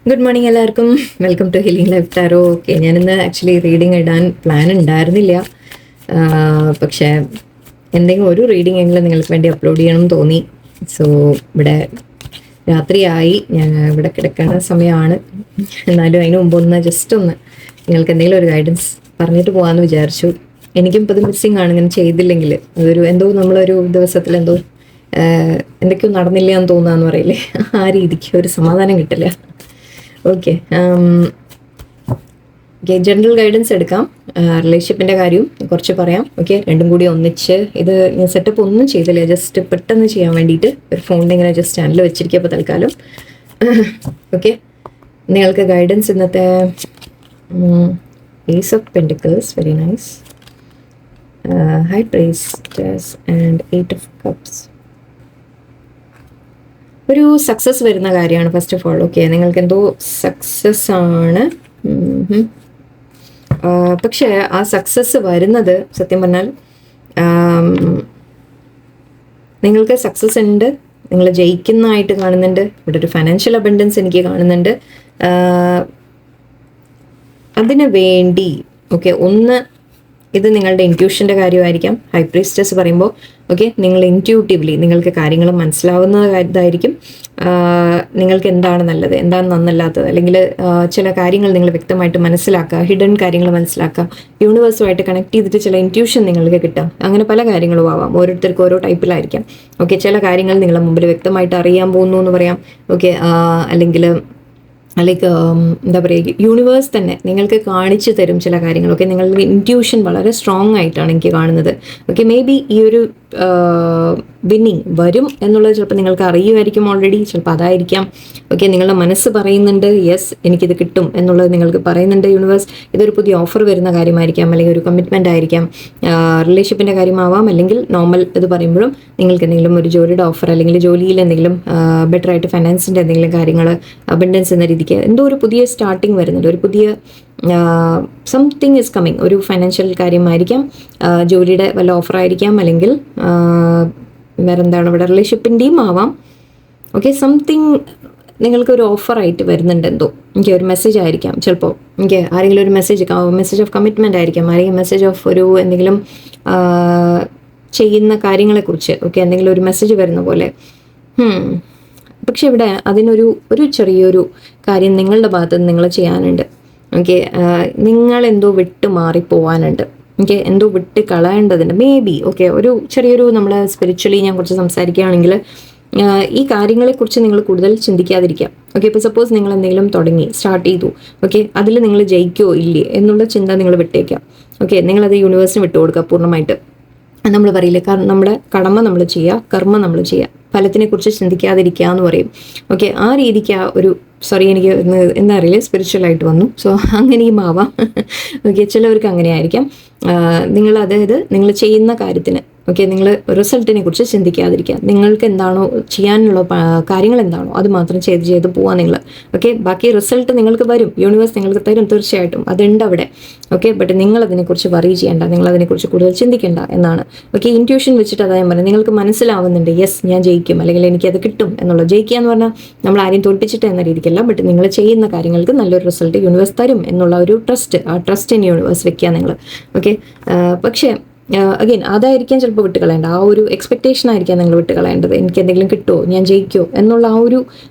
Good morning എല്ലാവർക്കും. Welcome to healing life tarot. Okay, ഞാനിന്ന് actually reading ഇടാൻ plan ഉണ്ടായിരുന്നില്ല. പക്ഷേ എന്തെങ്കിലും ഒരു റീഡിംഗ് എങ്കിലും നിങ്ങൾക്ക് വേണ്ടി അപ്ലോഡ് ചെയ്യണം എന്ന് തോന്നി. സോ ഇവിടെ രാത്രിയായി, ഞാൻ ഇവിടെ കിടക്കുന്ന സമയമാണ്. എന്നാലും അതിന് മുമ്പ് ജസ്റ്റ് ഒന്ന് നിങ്ങൾക്ക് എന്തെങ്കിലും ഒരു ഗൈഡൻസ് പറഞ്ഞിട്ട് പോകാമെന്ന് വിചാരിച്ചു. എനിക്കും ഇപ്പോൾ ഇത് മിസ്സിങ് ആണ് ഇങ്ങനെ ചെയ്തില്ലെങ്കിൽ. അതൊരു എന്തോ നമ്മളൊരു ദിവസത്തിൽ എന്തോ എന്തൊക്കെയോ നടന്നില്ല എന്ന് തോന്നുകയെന്ന് പറയില്ലേ, ആ രീതിക്ക് ഒരു സമാധാനം കിട്ടില്ല. ഓക്കെ, ജനറൽ ഗൈഡൻസ് എടുക്കാം. റിലേഷൻഷിപ്പിൻ്റെ കാര്യം കുറച്ച് പറയാം. ഓക്കെ, രണ്ടും കൂടി ഒന്നിച്ച്. ഇത് ഞാൻ സെറ്റപ്പ് ഒന്നും ചെയ്തില്ല, ജസ്റ്റ് പെട്ടെന്ന് ചെയ്യാൻ വേണ്ടിയിട്ട് ഒരു ഫോണിൽ ഇങ്ങനെ ജസ്റ്റ് ചാനൽ വെച്ചിരിക്കുക ഇപ്പോൾ തൽക്കാലം. ഓക്കെ, നിങ്ങൾക്ക് ഗൈഡൻസ് ഇന്നത്തെ ace of pentacles, very nice. High priestess and 8 of cups. ഒരു സക്സസ് വരുന്ന കാര്യമാണ് ഫസ്റ്റ് ഓഫ് ഓൾ. ഓക്കെ, നിങ്ങൾക്ക് എന്തോ സക്സസ് ആണ്. പക്ഷേ ആ സക്സസ് വരുന്നത് സത്യം പറഞ്ഞാൽ നിങ്ങൾക്ക് സക്സസ് ഉണ്ട്, നിങ്ങൾ ജയിക്കുന്നതായിട്ട് കാണുന്നുണ്ട്. ഇവിടെ ഒരു ഫൈനാൻഷ്യൽ അബണ്ടൻസ് എനിക്ക് കാണുന്നുണ്ട്. അതിനു വേണ്ടി ഓക്കെ, ഒന്ന് ഇത് നിങ്ങളുടെ ഇൻറ്റ്യൂഷൻ്റെ കാര്യമായിരിക്കാം. ഹൈ പ്രീസ്റ്റസ് പറയുമ്പോൾ ഓക്കെ, നിങ്ങൾ ഇൻറ്റ്യൂട്ടീവ്ലി നിങ്ങൾക്ക് കാര്യങ്ങൾ മനസ്സിലാവുന്നതായിരിക്കും. നിങ്ങൾക്ക് എന്താണ് നല്ലത്, എന്താണ് നന്നല്ലാത്തത്, അല്ലെങ്കിൽ ചില കാര്യങ്ങൾ നിങ്ങൾ വ്യക്തമായിട്ട് മനസ്സിലാക്കുക, ഹിഡൻ കാര്യങ്ങൾ മനസ്സിലാക്കുക, യൂണിവേഴ്സുമായിട്ട് കണക്ട് ചെയ്തിട്ട് ചില ഇൻറ്റ്യൂഷൻ നിങ്ങൾക്ക് കിട്ടാം. അങ്ങനെ പല കാര്യങ്ങളും ആവാം, ഓരോരുത്തർക്കും ഓരോ ടൈപ്പിലായിരിക്കാം. ഓക്കെ, ചില കാര്യങ്ങൾ നിങ്ങളുടെ മുമ്പിൽ വ്യക്തമായിട്ട് അറിയാൻ പോകുന്നു എന്ന് പറയാം. ഓക്കെ, അല്ലെങ്കിൽ ലൈക്ക് എന്താ പറയുക, യൂണിവേഴ്സ് തന്നെ നിങ്ങൾക്ക് കാണിച്ചു തരും ചില കാര്യങ്ങളൊക്കെ. നിങ്ങളുടെ ഇൻറ്റ്യൂഷൻ വളരെ സ്ട്രോങ് ആയിട്ടാണ് എനിക്ക് കാണുന്നത്. ഓക്കെ, മേ ബി ഈ ഒരു വിന്നിങ് വരും എന്നുള്ളത് ചിലപ്പോൾ നിങ്ങൾക്ക് അറിയുമായിരിക്കും ഓൾറെഡി, ചിലപ്പോൾ അതായിരിക്കാം. ഓക്കെ, നിങ്ങളുടെ മനസ്സ് പറയുന്നുണ്ട് യെസ് എനിക്കിത് കിട്ടും എന്നുള്ളത് നിങ്ങൾക്ക് പറയുന്നുണ്ട് യൂണിവേഴ്സ്. ഇതൊരു പുതിയ ഓഫർ വരുന്ന കാര്യമായിരിക്കാം, അല്ലെങ്കിൽ ഒരു കമ്മിറ്റ്മെൻ്റ് ആയിരിക്കാം, റിലേഷൻഷിപ്പിൻ്റെ കാര്യമാവാം, അല്ലെങ്കിൽ നോർമൽ ഇത് പറയുമ്പോഴും നിങ്ങൾക്ക് എന്തെങ്കിലും ഒരു ജോലിയുടെ ഓഫർ, അല്ലെങ്കിൽ ജോലിയിൽ എന്തെങ്കിലും ബെറ്റർ ആയിട്ട് ഫൈനാൻസിൻ്റെ എന്തെങ്കിലും കാര്യങ്ങൾ, അബണ്ടൻസ് എന്ന രീതിക്ക് എന്തോ ഒരു പുതിയ സ്റ്റാർട്ടിങ് വരുന്നുണ്ട്. ഒരു പുതിയ സംതിങ് ഈസ് കമ്മിങ്. ഒരു ഫൈനാൻഷ്യൽ കാര്യമായിരിക്കാം, ജോലിയുടെ വല്ല ഓഫറായിരിക്കാം, അല്ലെങ്കിൽ വേറെ എന്താണ് ഇവിടെ റിലേഷൻഷിപ്പിൻ്റെയും ആവാം. ഓക്കെ, സംതിങ് നിങ്ങൾക്കൊരു ഓഫറായിട്ട് വരുന്നുണ്ട് എന്തോ. എനിക്ക് ഒരു മെസ്സേജ് ആയിരിക്കാം ചിലപ്പോൾ. എനിക്ക് ആരെങ്കിലും ഒരു മെസ്സേജ് ഓഫ് കമ്മിറ്റ്മെൻ്റ് ആയിരിക്കാം, ആരെങ്കിലും മെസ്സേജ് ഓഫ് ഒരു എന്തെങ്കിലും ചെയ്യുന്ന കാര്യങ്ങളെക്കുറിച്ച്. ഓക്കെ, എന്തെങ്കിലും ഒരു മെസ്സേജ് വരുന്ന പോലെ. പക്ഷെ ഇവിടെ അതിനൊരു ചെറിയൊരു കാര്യം നിങ്ങളുടെ ഭാഗത്ത് നിന്ന് നിങ്ങൾ ചെയ്യാനുണ്ട്. ഓക്കെ, നിങ്ങളെന്തോ വിട്ട് മാറിപ്പോവാനുണ്ട്. ഓക്കെ, എന്തോ വിട്ട് കളയേണ്ടതുണ്ട് മേ ബി. ഓക്കെ, ഒരു ചെറിയൊരു നമ്മൾ സ്പിരിച്വലി ഞാൻ കുറച്ച് സംസാരിക്കുകയാണെങ്കിൽ ഈ കാര്യങ്ങളെക്കുറിച്ച് നിങ്ങൾ കൂടുതൽ ചിന്തിക്കാതിരിക്കുക. ഓക്കെ, ഇപ്പോൾ സപ്പോസ് നിങ്ങൾ എന്തെങ്കിലും സ്റ്റാർട്ട് ചെയ്തു. ഓക്കെ, അതിൽ നിങ്ങൾ ജയിക്കുമോ ഇല്ലേ എന്നുള്ള ചിന്ത നിങ്ങൾ വിട്ടേക്കാം. ഓക്കെ, നിങ്ങളത് യൂണിവേഴ്സിന് വിട്ടുകൊടുക്കുക പൂർണ്ണമായിട്ട്. നമ്മൾ പറയില്ല, കാരണം നമ്മുടെ കടമ നമ്മൾ ചെയ്യുക, കർമ്മം നമ്മൾ ചെയ്യുക, ഫലത്തിനെക്കുറിച്ച് ചിന്തിക്കാതിരിക്കുക എന്ന് പറയും. ഓക്കെ, ആ രീതിക്ക് എനിക്ക് എന്താ അറിയില്ല, സ്പിരിച്വലായിട്ട് വന്നു. സോ അങ്ങനെയും ആവാം. ഓക്കെ, ചിലവർക്ക് അങ്ങനെ ആയിരിക്കാം. അതായത് നിങ്ങൾ ചെയ്യുന്ന കാര്യത്തിന് ഓക്കെ, നിങ്ങൾ റിസൾട്ടിനെ കുറിച്ച് ചിന്തിക്കാതിരിക്കുക. നിങ്ങൾക്ക് എന്താണോ ചെയ്യാനുള്ള കാര്യങ്ങൾ എന്താണോ അത് മാത്രം ചെയ്ത് പോവാം നിങ്ങൾ. ഓക്കെ, ബാക്കി റിസൾട്ട് നിങ്ങൾക്ക് വരും, യൂണിവേഴ്സ് നിങ്ങൾക്ക് തരും തീർച്ചയായിട്ടും, അതുണ്ട് അവിടെ. ഓക്കെ, ബട്ട് നിങ്ങളതിനെക്കുറിച്ച് വറി ചെയ്യേണ്ട, നിങ്ങളതിനെക്കുറിച്ച് കൂടുതൽ ചിന്തിക്കേണ്ട എന്നാണ്. ഓക്കെ, ഇൻറ്റ്യൂഷൻ വെച്ചിട്ട് അതായത് പറയാം, നിങ്ങൾക്ക് മനസ്സിലാവുന്നുണ്ട് യെസ് ഞാൻ ജയിക്കും, അല്ലെങ്കിൽ എനിക്കത് കിട്ടും എന്നുള്ളത്. ജയിക്കുക എന്ന് പറഞ്ഞാൽ നമ്മൾ ആരെയും തോൽപ്പിച്ചിട്ട് എന്ന രീതിക്കല്ല, ബട്ട് നിങ്ങൾ ചെയ്യുന്ന കാര്യങ്ങൾക്ക് നല്ലൊരു റിസൾട്ട് യൂണിവേഴ്സ് തരും എന്നുള്ള ഒരു ആ ട്രസ്റ്റ് ഇൻ യൂണിവേഴ്സ് വെക്കുക നിങ്ങൾ. ഓക്കെ, പക്ഷേ അഗെയിൻ അതായിരിക്കാം ചിലപ്പോൾ വിട്ട് കളയേണ്ട, ആ ഒരു എക്സ്പെക്റ്റേഷൻ ആയിരിക്കാം നിങ്ങൾ വിട്ട് കളയേണ്ടത്. എനിക്ക് എന്തെങ്കിലും കിട്ടുമോ, ഞാൻ ജയിക്കുമോ എന്നുള്ള ആ ഒരു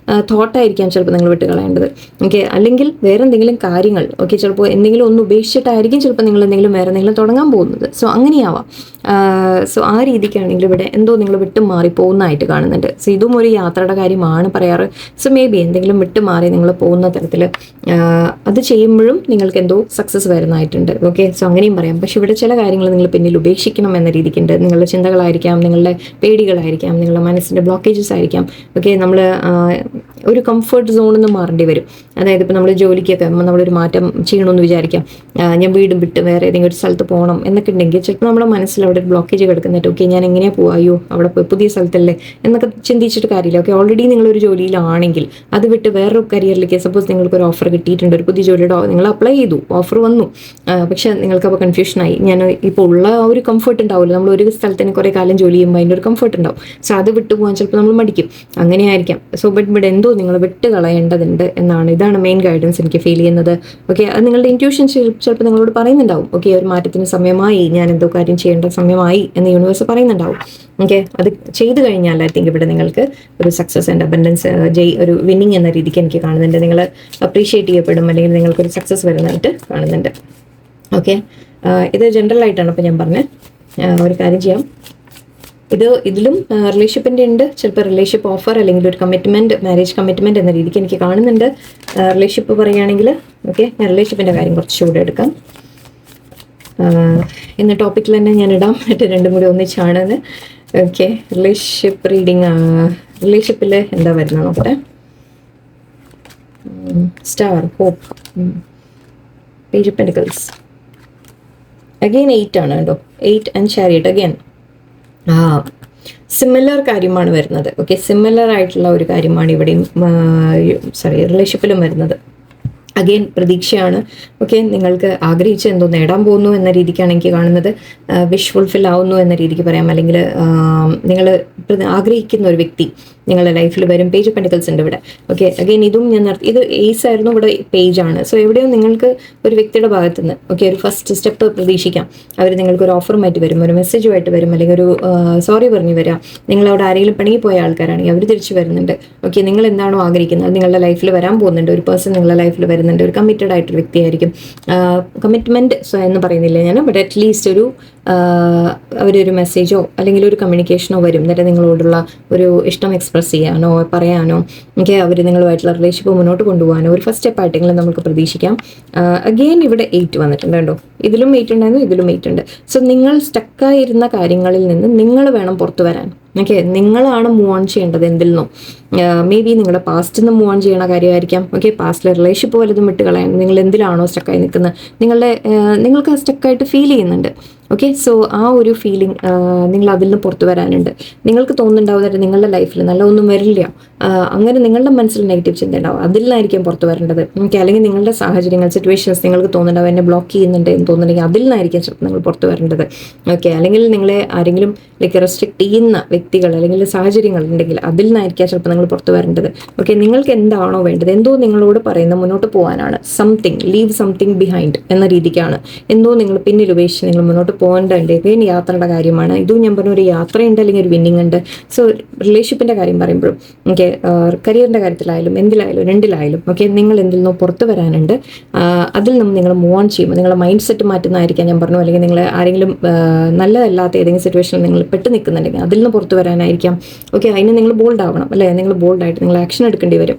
തോട്ടായിരിക്കാം ചിലപ്പോൾ നിങ്ങൾ വിട്ട് കളയേണ്ടത്. ഓക്കെ, അല്ലെങ്കിൽ വേറെ എന്തെങ്കിലും കാര്യങ്ങൾ. ഓക്കെ, ചിലപ്പോൾ എന്തെങ്കിലും ഒന്ന് ഉപേക്ഷിച്ചിട്ടായിരിക്കും ചിലപ്പോൾ നിങ്ങൾ വേറെ എന്തെങ്കിലും തുടങ്ങാൻ പോകുന്നത്. സോ അങ്ങനെയാവാം. സോ ആ രീതിക്കാണെങ്കിൽ ഇവിടെ എന്തോ നിങ്ങൾ വിട്ട് മാറി പോകുന്നതായിട്ട് കാണുന്നുണ്ട്. സോ ഇതും ഒരു യാത്രയുടെ കാര്യമാണ് പറയാറ്. സോ മേ ബി എന്തെങ്കിലും വിട്ട് മാറി നിങ്ങൾ പോകുന്ന തരത്തിൽ അത് ചെയ്യുമ്പോഴും നിങ്ങൾക്ക് എന്തോ സക്സസ് വരുന്നതായിട്ടുണ്ട്. ഓക്കെ, സോ അങ്ങനെയും പറയാം. പക്ഷെ ഇവിടെ ചില കാര്യങ്ങൾ നിങ്ങൾ പിന്നിൽ ഉപേക്ഷിക്കണം എന്ന രീതിക്കുണ്ട്. നിങ്ങളുടെ ചിന്തകളായിരിക്കാം, നിങ്ങളുടെ പേടികളായിരിക്കാം, നിങ്ങളുടെ മനസ്സിൻ്റെ ബ്ലോക്കേജസ് ആയിരിക്കാം. ഓക്കെ, നമ്മൾ ഒരു കംഫർട്ട് സോണിൽ നിന്ന് മാറേണ്ടി വരും. അതായത് ഇപ്പോൾ നമ്മൾ ജോലിക്കൊക്കെ നമ്മളൊരു മാറ്റം ചെയ്യണമെന്ന് വിചാരിക്കാം. ഞാൻ വീടും വിട്ട് വേറെ ഏതെങ്കിലും ഒരു സ്ഥലത്ത് പോകണം എന്നൊക്കെ ഉണ്ടെങ്കിൽ ചിലപ്പോൾ നമ്മുടെ മനസ്സിൽ അവിടെ ഒരു ബ്ലോക്കേജ് കിടക്കുന്നിട്ട് ഓക്കെ ഞാൻ എങ്ങനെയാണ് പോവായോ അവിടെ പോയി പുതിയ സ്ഥലത്തല്ലേ എന്നൊക്കെ ചിന്തിച്ചിട്ട് കാര്യമില്ല. ഓക്കെ, ഓൾറെഡി നിങ്ങളൊരു ജോലിയിലാണെങ്കിൽ അത് വിട്ട് വേറൊരു കരിയറിലേക്ക് സപ്പോസ് നിങ്ങൾക്കൊരു ഓഫർ കിട്ടിയിട്ടുണ്ട്, ഒരു പുതിയ ജോലിയുടെ നിങ്ങൾ അപ്ലൈ ചെയ്തു, ഓഫർ വന്നു, പക്ഷേ നിങ്ങൾക്കപ്പോൾ കൺഫ്യൂഷനായി. ഞാൻ ഇപ്പോൾ ഉള്ള ഒരു കംഫർട്ട് ഉണ്ടാവില്ല, നമ്മൾ ഒരു സ്ഥലത്തിന് കുറേ കാലം ജോലി ചെയ്യുമ്പോൾ അതിൻ്റെ ഒരു കംഫർട്ട് ഉണ്ടാവും. സോ അത് വിട്ടു പോകാൻ ചിലപ്പോൾ നമ്മൾ മടിക്കും, അങ്ങനെയായിരിക്കാം. സോ ബട്ട് എന്തോ നിങ്ങൾ വിട്ട് കളയേണ്ടതുണ്ട് എന്നാണ്. ഇതാണ് അതാണ് മെയിൻ ഗൈഡൻസ് എനിക്ക് ഫീൽ ചെയ്യുന്നത്. ഓക്കെ, അത് നിങ്ങളുടെ ഇൻറ്റ്യൂഷൻ ചിലപ്പോൾ നിങ്ങളോട് പറയുന്നുണ്ടാവും. ഓക്കെ, ഒരു മാറ്റത്തിന് സമയമായി, ഞാൻ എന്തോ കാര്യം ചെയ്യേണ്ട സമയമായി എന്ന് യൂണിവേഴ്സ് പറയുന്നുണ്ടാവും. ഓക്കെ, അത് ചെയ്തു കഴിഞ്ഞാൽ ഐ തിങ്ക് ഇവിടെ നിങ്ങൾക്ക് ഒരു സക്സസ് ആൻഡ് അബൻഡൻസ്, ഒരു വിന്നിങ് എന്ന രീതിക്ക് എനിക്ക് കാണുന്നുണ്ട്. നിങ്ങൾ അപ്രീഷിയേറ്റ് ചെയ്യപ്പെടും, അല്ലെങ്കിൽ നിങ്ങൾക്കൊരു സക്സസ് വരുന്നതായിട്ട് കാണുന്നുണ്ട്. ഓക്കെ, ഇത് ജനറൽ ആയിട്ടാണ് ഇപ്പോൾ ഞാൻ പറഞ്ഞത്. ഒരു കാര്യം ചെയ്യാം, ഇതിലും റിലേഷൻഷിപ്പിൻ്റെ ഉണ്ട്. ചിലപ്പോൾ റിലേഷൻഷിപ്പ് ഓഫർ അല്ലെങ്കിൽ ഒരു കമ്മിറ്റ്മെൻറ്റ്, മാരേജ് കമ്മിറ്റ്മെൻറ്റ് എന്ന രീതിക്ക് എനിക്ക് കാണുന്നുണ്ട്. റിലേഷൻഷിപ്പ് പറയുകയാണെങ്കിൽ ഓക്കെ, ഞാൻ റിലേഷൻഷിപ്പിൻ്റെ കാര്യം കുറച്ചുകൂടെ എടുക്കാം. ഇന്ന് ടോപ്പിക്കിൽ തന്നെ ഞാൻ ഇടാം, മറ്റേ രണ്ടും കൂടി ഒന്നിച്ചാണെന്ന്. ഓക്കെ, റിലേഷൻഷിപ്പ് റീഡിങ്, റിലേഷൻഷിപ്പിൽ എന്താ വരുന്നത് നോക്കട്ടെ. Star, hope, page of pentacles, again 8 ആണ് കേട്ടോ. 8 ആൻഡ് ചാരിയറ്റ് അഗെയിൻ. സിമിലർ കാര്യമാണ് വരുന്നത്. ഓക്കെ, സിമിലർ ആയിട്ടുള്ള ഒരു കാര്യമാണ് ഇവിടെയും റിലേഷൻഷിപ്പിലും വരുന്നത്. അഗെയിൻ പ്രതീക്ഷയാണ്. ഓക്കെ, നിങ്ങൾക്ക് ആഗ്രഹിച്ച് എന്തോ നേടാൻ പോകുന്നു എന്ന രീതിക്കാണ് എനിക്ക് കാണുന്നത്. വിഷ് ഫുൾഫിൽ ആവുന്നു എന്ന രീതിക്ക് പറയാം, അല്ലെങ്കിൽ നിങ്ങൾ ആഗ്രഹിക്കുന്ന ഒരു വ്യക്തി നിങ്ങളുടെ ലൈഫിൽ വരും. പേജ് ഓഫ് പെന്റിക്കിൾസ് ഉണ്ട് ഇവിടെ. ഓക്കെ, അഗെയിൻ ഇതും ഞാൻ ഇത് ഏസ് ആയിരുന്നു, ഇവിടെ പേജാണ്. സോ എവിടെയോ നിങ്ങൾക്ക് ഒരു വ്യക്തിയുടെ ഭാഗത്ത് നിന്ന് ഓക്കെ ഒരു ഫസ്റ്റ് സ്റ്റെപ്പ് പ്രതീക്ഷിക്കാം. അവർ നിങ്ങൾക്ക് ഒരു ഓഫറുമായിട്ട് വരും, ഒരു മെസ്സേജുമായിട്ട് വരും, അല്ലെങ്കിൽ ഒരു സോറി പറഞ്ഞു വരാം. നിങ്ങളവിടെ ആരെങ്കിലും പിണങ്ങിപ്പോയ ആൾക്കാരാണെങ്കിൽ അവർ തിരിച്ചു വരുന്നുണ്ട്. ഓക്കെ, നിങ്ങൾ എന്താണോ ആഗ്രഹിക്കുന്നത് അത് നിങ്ങളുടെ ലൈഫിൽ വരാൻ പോകുന്നുണ്ട്. ഒരു പേഴ്സൺ നിങ്ങളുടെ ലൈഫിൽ വരുന്നുണ്ട്, ഒരു കമ്മിറ്റഡ് ആയിട്ടൊരു വ്യക്തിയായിരിക്കും. കമ്മിറ്റ്മെൻറ്റ് എന്ന് പറയുന്നില്ല ഞാൻ, ബട്ട് അറ്റ്ലീസ്റ്റ് ഒരു അവരൊരു മെസ്സേജോ അല്ലെങ്കിൽ ഒരു കമ്മ്യൂണിക്കേഷനോ വരും. എന്നിട്ട് നിങ്ങളോടുള്ള ഒരു ഇഷ്ടം എക്സ്പ്രസ് ചെയ്യാനോ പറയാനോ ഒക്കെ അവർ നിങ്ങളുമായിട്ടുള്ള റിലേഷൻഷിപ്പ് മുന്നോട്ട് കൊണ്ടുപോകാനോ ഒരു ഫസ്റ്റ് സ്റ്റെപ്പ് ആയിട്ടെങ്കിലും നമുക്ക് പ്രതീക്ഷിക്കാം. അഗെയിൻ ഇവിടെ 8 വന്നിട്ടുണ്ട് കേട്ടോ. ഇതിലും 8 ഉണ്ടായിരുന്നു, ഇതിലും 8 ഉണ്ട്. സോ നിങ്ങൾ സ്റ്റക്കായിരുന്ന കാര്യങ്ങളിൽ നിന്ന് നിങ്ങൾ വേണം പുറത്തു വരാൻ. ഓക്കെ, നിങ്ങളാണ് മൂവ് ഓൺ ചെയ്യേണ്ടത് എന്തിൽ നിന്നും. മേ ബി നിങ്ങളുടെ പാസ്റ്റിൽ നിന്ന് മൂവ് ഓൺ ചെയ്യണ കാര്യമായിരിക്കാം. ഓക്കെ, പാസ്റ്റിലെ റിലേഷൻഷിപ്പ് വലുതും വിട്ട് കളയാൻ. നിങ്ങൾ എന്തിലാണോ സ്റ്റക്കായി നിൽക്കുന്നത്, നിങ്ങൾക്ക് ആ സ്റ്റക്കായിട്ട് ഫീൽ ചെയ്യുന്നുണ്ട്. ഓക്കെ, സോ ആ ഒരു ഫീലിംഗ് നിങ്ങൾ അതിൽ നിന്ന് പുറത്തു വരാനുണ്ട്. നിങ്ങൾക്ക് തോന്നുന്നുണ്ടാവുന്നത് നിങ്ങളുടെ ലൈഫിൽ നല്ല ഒന്നും വരില്ല, അങ്ങനെ നിങ്ങളുടെ മനസ്സിൽ നെഗറ്റീവ് ചിന്ത ഉണ്ടാവും, അതിൽ നിന്നായിരിക്കും പുറത്തു വരേണ്ടത്. ഓക്കെ, അല്ലെങ്കിൽ നിങ്ങളുടെ സാഹചര്യങ്ങൾ, സിറ്റുവേഷൻസ് നിങ്ങൾക്ക് തോന്നുന്നുണ്ടാവും എന്നെ ബ്ലോക്ക് ചെയ്യുന്നുണ്ട് എന്ന് തോന്നുന്നുണ്ടെങ്കിൽ അതിൽ നിന്നായിരിക്കും ചിലപ്പോൾ നിങ്ങൾ പുറത്തു വരേണ്ടത്. ഓക്കെ, അല്ലെങ്കിൽ നിങ്ങളെ ആരെങ്കിലും റെസ്ട്രിക്ട് ചെയ്യുന്ന വ്യക്തികൾ അല്ലെങ്കിൽ സാഹചര്യങ്ങൾ ഉണ്ടെങ്കിൽ അതിൽ നിന്നായിരിക്കാം ചിലപ്പോൾ നിങ്ങൾ പുറത്തു വരേണ്ടത്. ഓക്കെ, നിങ്ങൾക്ക് എന്താണോ വേണ്ടത്, എന്തോ നിങ്ങളോട് പറയുന്ന മുന്നോട്ട് പോകാനാണ്, ലീവ് സംതിങ് ബിഹൈൻഡ് എന്ന രീതിക്കാണ്. എന്തോ നിങ്ങൾ പിന്നിൽ ഉപേക്ഷിച്ച് നിങ്ങൾ മുന്നോട്ട് പോകേണ്ടതുണ്ട്. ഇതേം യാത്രയുടെ കാര്യമാണ്. ഇതും ഞാൻ പറഞ്ഞ ഒരു യാത്രയുണ്ട്, അല്ലെങ്കിൽ ഒരു വിന്നിങ് ഉണ്ട്. സോ റിലേഷൻഷിപ്പിൻ്റെ കാര്യം പറയുമ്പോഴും ഓക്കെ, കരിയറിൻ്റെ കാര്യത്തിലായാലും എന്തിലായാലും രണ്ടിലായാലും ഓക്കെ, നിങ്ങൾ എന്തിൽ നിന്നോ പുറത്ത് വരാനുണ്ട്. അതിൽ നിന്ന് നിങ്ങൾ മൂവ് ഓൺ ചെയ്യുമ്പോൾ നിങ്ങളുടെ മൈൻഡ് സെറ്റ് മാറ്റുന്നതായിരിക്കാം ഞാൻ പറഞ്ഞു. അല്ലെങ്കിൽ നിങ്ങൾ ആരെങ്കിലും നല്ലതല്ലാത്ത ഏതെങ്കിലും സിറ്റുവേഷനിൽ നിങ്ങൾ പെട്ട് നിൽക്കുന്നുണ്ടെങ്കിൽ അതിൽ നിന്ന് പുറത്ത് വരാനായിരിക്കാം. ഓക്കെ, അതിന് നിങ്ങൾ ബോൾഡ് ആവണം അല്ലേ, നിങ്ങൾ ബോൾഡായിട്ട് നിങ്ങൾ ആക്ഷൻ എടുക്കേണ്ടി വരും.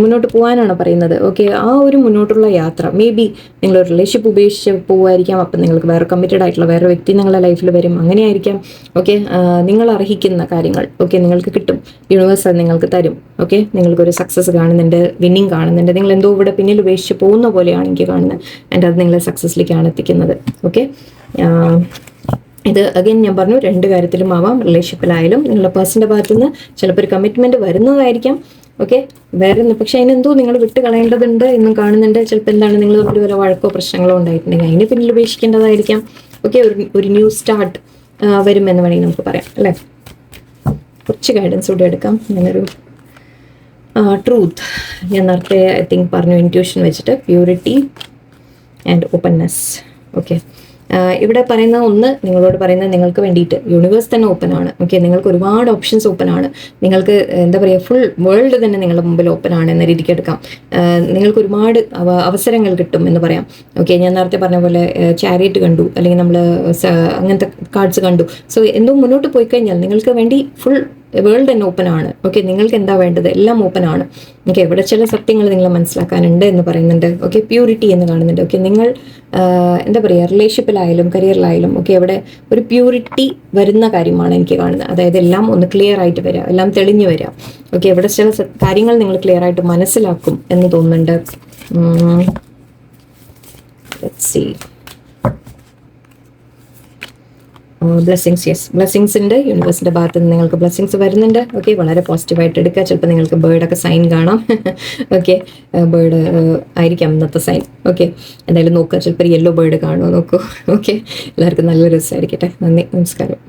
മുന്നോട്ട് പോകാനാണ് പറയുന്നത്. ഓക്കെ, ആ ഒരു മുന്നോട്ടുള്ള യാത്ര മേ ബി നിങ്ങൾ റിലേഷൻഷിപ്പ് ഉപേക്ഷിച്ച് പോകുമായിരിക്കാം. അപ്പം നിങ്ങൾക്ക് വേറെ കമ്മിറ്റഡ് ആയിട്ടുള്ള വേറെ വ്യക്തി നിങ്ങളുടെ ലൈഫിൽ വരും, അങ്ങനെയായിരിക്കാം. ഓക്കെ, നിങ്ങൾ അർഹിക്കുന്ന കാര്യങ്ങൾ ഓക്കെ നിങ്ങൾക്ക് കിട്ടും, യൂണിവേഴ്സ് അത് നിങ്ങൾക്ക് തരും. ഓക്കെ, നിങ്ങൾക്കൊരു സക്സസ് കാണുന്നുണ്ട്, വിന്നിങ് കാണുന്നുണ്ട്. നിങ്ങൾ എന്തോ ഇവിടെ പിന്നിൽ ഉപേക്ഷിച്ച് പോകുന്ന പോലെയാണ് എനിക്ക് കാണുന്നത്. ആൻഡ് അത് നിങ്ങളെ സക്സസ്സിലേക്കാണ് എത്തിക്കുന്നത്. ഓക്കെ, ഇത് അഗൈൻ ഞാൻ പറഞ്ഞു 2 കാര്യത്തിലും ആവാം. റിലേഷൻഷിപ്പിലായാലും നിങ്ങളുടെ പേഴ്സൻ്റെ ഭാഗത്തുനിന്ന് ചിലപ്പോൾ ഒരു കമ്മിറ്റ്മെൻറ്റ് വരുന്നതായിരിക്കാം. ഓക്കെ, വേറെ പക്ഷെ അതിനെന്തോ നിങ്ങൾ വിട്ട് കളയേണ്ടതുണ്ട് എന്നും കാണുന്നുണ്ട്. ചിലപ്പോൾ എന്താണ് നിങ്ങൾ തമ്മിൽ വല്ല വഴക്കോ പ്രശ്നങ്ങളോ ഉണ്ടായിട്ടുണ്ടെങ്കിൽ അതിന് പിന്നിൽ ഉപേക്ഷിക്കേണ്ടതായിരിക്കാം. ഓക്കെ, ഒരു ന്യൂ സ്റ്റാർട്ട് വരുമെന്ന് വേണമെങ്കിൽ നമുക്ക് പറയാം അല്ലേ. കുറച്ച് ഗൈഡൻസ് കൂടെ എടുക്കാം. ഞാനൊരു ട്രൂത്ത് ഞാൻ നേരത്തെ ഐ തിങ്ക് പറഞ്ഞു, ഇൻറ്റ്യൂഷൻ വെച്ചിട്ട് പ്യൂരിറ്റി ആൻഡ് ഓപ്പൺനെസ്. ഓക്കെ, ഇവിടെ പറയുന്ന ഒന്ന് നിങ്ങളോട് പറയുന്നത് നിങ്ങൾക്ക് വേണ്ടിയിട്ട് യൂണിവേഴ്സ് തന്നെ ഓപ്പൺ ആണ്. ഓക്കെ, നിങ്ങൾക്ക് ഒരുപാട് ഓപ്ഷൻസ് ഓപ്പൺ ആണ്. നിങ്ങൾക്ക് എന്താ പറയുക, ഫുൾ വേൾഡ് തന്നെ നിങ്ങളുടെ മുമ്പിൽ ഓപ്പൺ ആണ് എന്ന രീതിക്ക് എടുക്കാം. നിങ്ങൾക്ക് ഒരുപാട് അവസരങ്ങൾ കിട്ടും എന്ന് പറയാം. ഓക്കെ, ഞാൻ നേരത്തെ പറഞ്ഞ പോലെ ചാരിയറ്റ് കണ്ടു, അല്ലെങ്കിൽ നമ്മൾ അങ്ങനത്തെ കാർഡ്സ് കണ്ടു. സോ എന്തോ മുന്നോട്ട് പോയി കഴിഞ്ഞാൽ നിങ്ങൾക്ക് വേണ്ടി ഫുൾ വേൾഡ് തന്നെ ഓപ്പൺ ആണ്. ഓക്കെ, നിങ്ങൾക്ക് എന്താ വേണ്ടത് എല്ലാം ഓപ്പൺ ആണ്. ഓക്കെ, ഇവിടെ ചില സത്യങ്ങൾ നിങ്ങൾ മനസ്സിലാക്കാനുണ്ട് എന്ന് പറയുന്നുണ്ട്. ഓക്കെ, പ്യൂരിറ്റി എന്ന് കാണുന്നുണ്ട്. ഓക്കെ, നിങ്ങൾ എന്താ പറയുക, റിലേഷൻഷിപ്പിലായാലും കരിയറിലായാലും ഓക്കെ ഇവിടെ ഒരു പ്യൂരിറ്റി വരുന്ന കാര്യമാണ് എനിക്ക് കാണുന്നത്. അതായത് എല്ലാം ഒന്ന് ക്ലിയർ ആയിട്ട് വരിക, എല്ലാം തെളിഞ്ഞു വരിക. ഓക്കെ, ഇവിടെ ചില കാര്യങ്ങൾ നിങ്ങൾ ക്ലിയർ ആയിട്ട് മനസ്സിലാക്കും എന്ന് തോന്നുന്നുണ്ട്. Let's see, blessings. Yes, blessings ഉണ്ട്. യൂണിവേഴ്സിൻ്റെ ഭാഗത്ത് നിന്ന് നിങ്ങൾക്ക് ബ്ലെസ്സിങ്സ് വരുന്നുണ്ട്. ഓക്കെ, വളരെ പോസിറ്റീവായിട്ട് എടുക്കുക. ചിലപ്പോൾ നിങ്ങൾക്ക് ബേർഡൊക്കെ സൈൻ കാണാം. ഓക്കെ, ബേർഡ് ആയിരിക്കാം ഇന്നത്തെ സൈൻ. ഓക്കെ, എന്തായാലും നോക്കുക, ചിലപ്പോൾ യെല്ലോ ബേർഡ് കാണുമോ നോക്കൂ. ഓക്കെ, എല്ലാവർക്കും നല്ലൊരു ദിവസമായിരിക്കട്ടെ. നന്ദി, നമസ്കാരം.